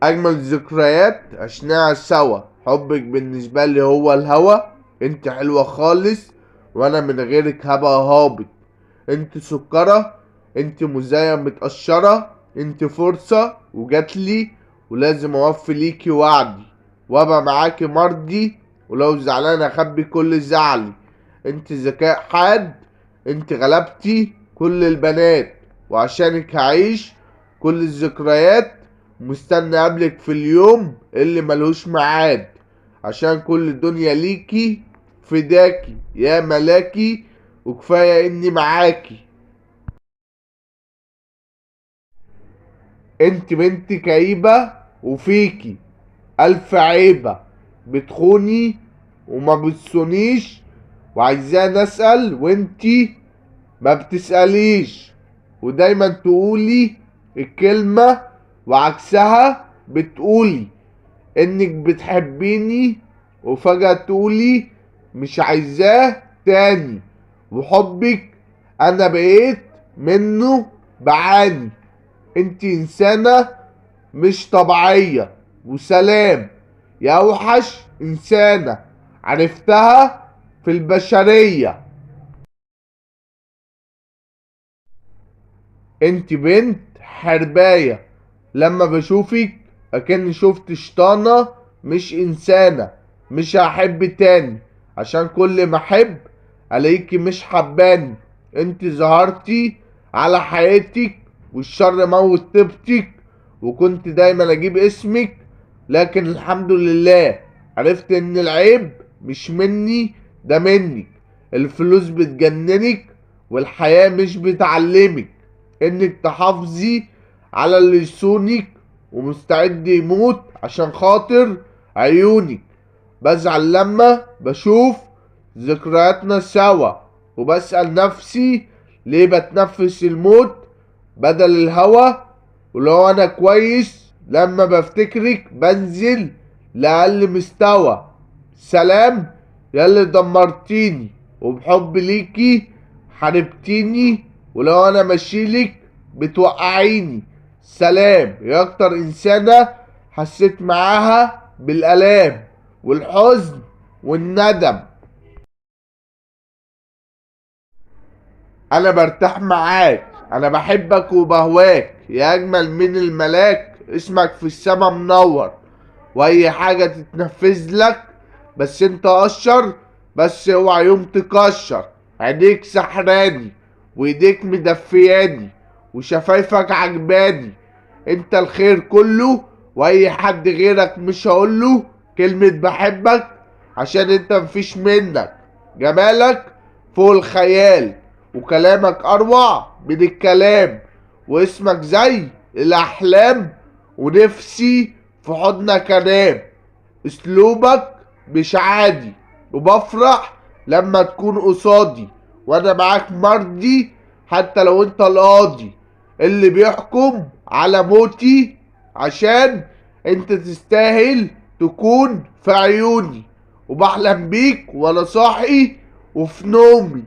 اجمل ذكريات عشناها سوا. حبك بالنسبة لي هو الهوى. انت حلوة خالص وانا من غيرك هبقى هابط. انت سكرة، انت مزايا متقشرة، انت فرصة وجاتلي ولازم اوفي ليكي وعدي وابقى معاكي مرضي، ولو زعلان اخبي كل زعلي. انت ذكاء حاد، انت غلبتي كل البنات، وعشانك هعيش كل الذكريات. مستني قبلك في اليوم اللي ملهوش ميعاد، عشان كل الدنيا ليكي فداكي يا ملاكي، وكفاية اني معاكي. انت بنت كئيبة وفيكي الف عيبة، بتخوني وما بتصونيش، وعايزاني اسأل وانتي ما بتسأليش، ودايما تقولي الكلمة وعكسها بتقولي انك بتحبيني، وفجأة تقولي مش عايزاه تاني، وحبك انا بقيت منه بعاني. انت انسانة مش طبيعية، وسلام يا اوحش انسانة عرفتها في البشرية. انت بنت حرباية، لما بشوفك اكني شفت شيطانة مش انسانة. مش هحب تاني عشان كل ما احب الاقيكي مش حباني. انت ظهرتي على حياتك والشر موت طيبتك، وكنت دايما اجيب اسمك، لكن الحمد لله عرفت ان العيب مش مني ده منك. الفلوس بتجننك والحياة مش بتعلمك انك تحافظي على اللي يصونك، ومستعد يموت عشان خاطر عيونك. بزعل لما بشوف ذكرياتنا سوا، وبسأل نفسي ليه بتنفس الموت بدل الهوا. ولو انا كويس لما بفتكرك بنزل لأقل مستوى. سلام ياللي دمرتيني، وبحب ليكي حاربتيني، ولو انا ماشيلك بتوقعيني. سلام يا اكتر انسانة حسيت معاها بالالام والحزن والندم. انا برتاح معاك، انا بحبك وبهواك يا اجمل من الملاك. اسمك في السما منور، واي حاجة تتنفذ لك، بس انت قشر. بس اوعى يوم تكشر. عينيك سحراني وايديك مدفياني وشفايفك عجباني. انت الخير كله، واي حد غيرك مش هقوله كلمة بحبك، عشان انت مفيش منك. جمالك فوق الخيال، وكلامك اروع من الكلام، واسمك زي الاحلام، ونفسي في حضنك انام. اسلوبك مش عادي، وبفرح لما تكون قصادي، وانا معاك مرضي حتى لو انت القاضي اللي بيحكم على موتي، عشان انت تستاهل تكون في عيوني. وبحلم بيك وانا صاحي وفي نومي.